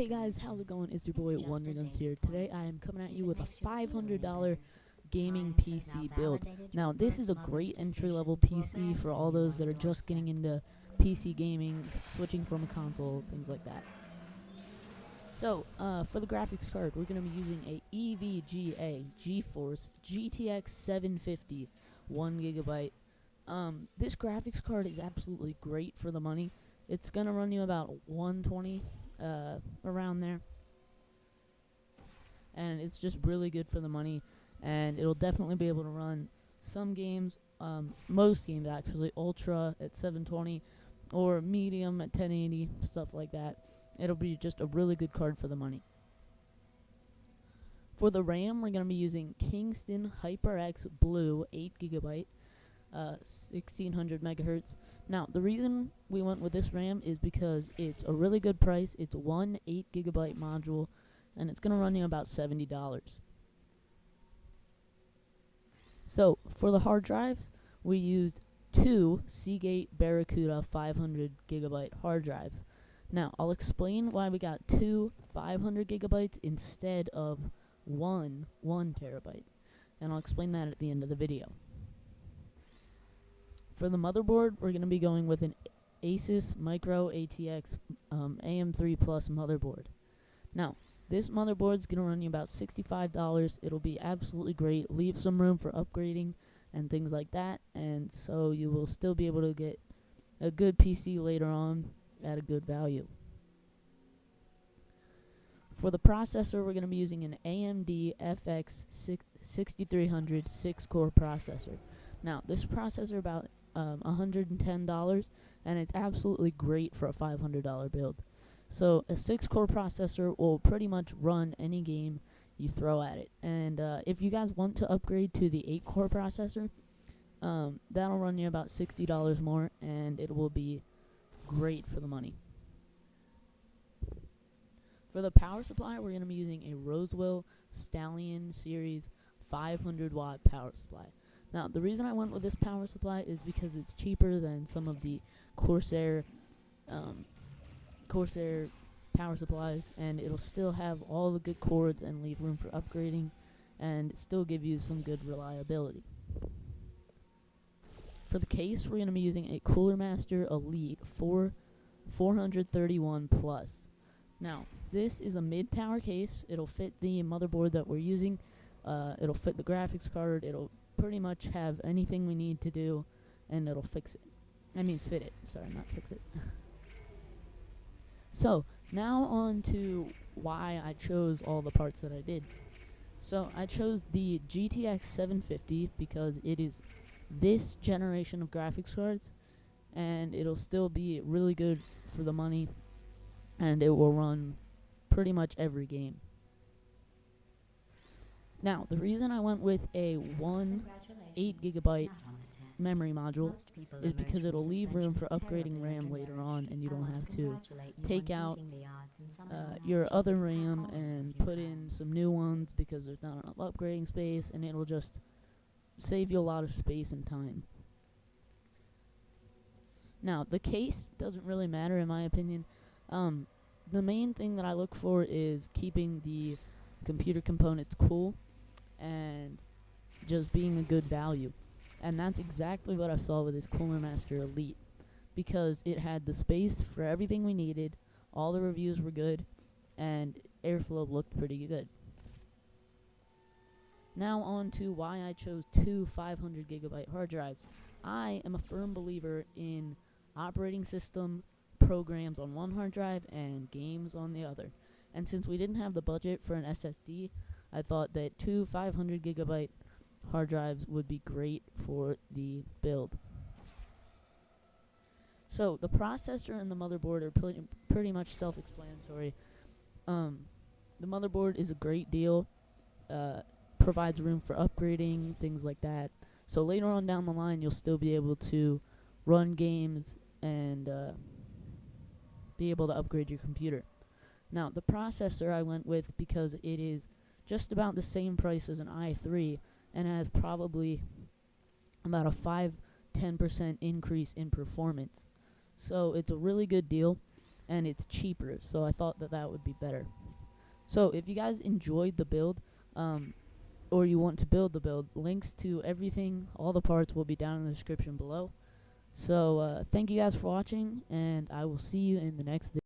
Hey guys, how's it going? It's your boy WonderGuns here. Today I am coming at you with a $500 gaming PC build. Now this is a great entry-level PC for all those that are just getting into PC gaming, switching from a console, things like that. So, for the graphics card, we're going to be using a EVGA GeForce GTX 750, 1GB. This graphics card is absolutely great for the money. It's going to run you about 120 around there, and it's just really good for the money, and it'll definitely be able to run some games, most games actually, ultra at 720 or medium at 1080, stuff like that. It'll be just a really good card for the money. For the RAM, we're going to be using Kingston HyperX Blue 8GB, 1600 megahertz. Now, the reason we went with this RAM is because it's a really good price. It's one 8GB module, and it's going to run you about $70. So, for the hard drives, we used two Seagate Barracuda 500GB hard drives. Now, I'll explain why we got two 500GB instead of one 1TB, and I'll explain that at the end of the video. For the motherboard, we're going to be going with an Asus Micro ATX AM3 Plus motherboard. Now, this motherboard's going to run you about $65. It'll be absolutely great, leave some room for upgrading and things like that, and so you will still be able to get a good PC later on at a good value. For the processor, we're going to be using an AMD FX 6300 6-core processor. Now, this processor about $110, and it's absolutely great for a $500 build. So a 6-core processor will pretty much run any game you throw at it. And if you guys want to upgrade to the 8-core processor, that'll run you about $60 more, and it will be great for the money. For the power supply, we're going to be using a Roswell Stallion Series 500 watt power supply. Now, the reason I went with this power supply is because it's cheaper than some of the Corsair power supplies, and it'll still have all the good cords and leave room for upgrading, and still give you some good reliability. For the case, we're going to be using a Cooler Master Elite 431 Plus. Now, this is a mid-tower case. It'll fit the motherboard that we're using. It'll fit the graphics card. It'll pretty much have anything we need to do, and it'll fix it. I mean, fit it. Sorry, not fix it. So, now on to why I chose all the parts that I did. So, I chose the GTX 750 because it is this generation of graphics cards, and it'll still be really good for the money, and it will run pretty much every game. Now, the reason I went with a 8GB memory module is because it'll leave room for upgrading RAM later on, and you don't have to take out your other RAM and put in some new ones because there's not enough upgrading space, and it'll just save you a lot of space and time. Now, the case doesn't really matter in my opinion. The main thing that I look for is keeping the computer components cool and just being a good value. And that's exactly what I saw with this Cooler Master Elite, because it had the space for everything we needed, all the reviews were good, and airflow looked pretty good. Now on to why I chose two 500GB hard drives. I am a firm believer in operating system programs on one hard drive and games on the other. And since we didn't have the budget for an SSD, I thought that two 500GB hard drives would be great for the build. So the processor and the motherboard are pretty much self-explanatory. The motherboard is a great deal, provides room for upgrading, things like that. So later on down the line, you'll still be able to run games and be able to upgrade your computer. Now, the processor I went with because it is just about the same price as an i3 and has probably about a 5-10% increase in performance. So it's a really good deal, and it's cheaper. So I thought that would be better. So if you guys enjoyed the build, or you want to build the build, links to everything, all the parts will be down in the description below. So thank you guys for watching, and I will see you in the next video.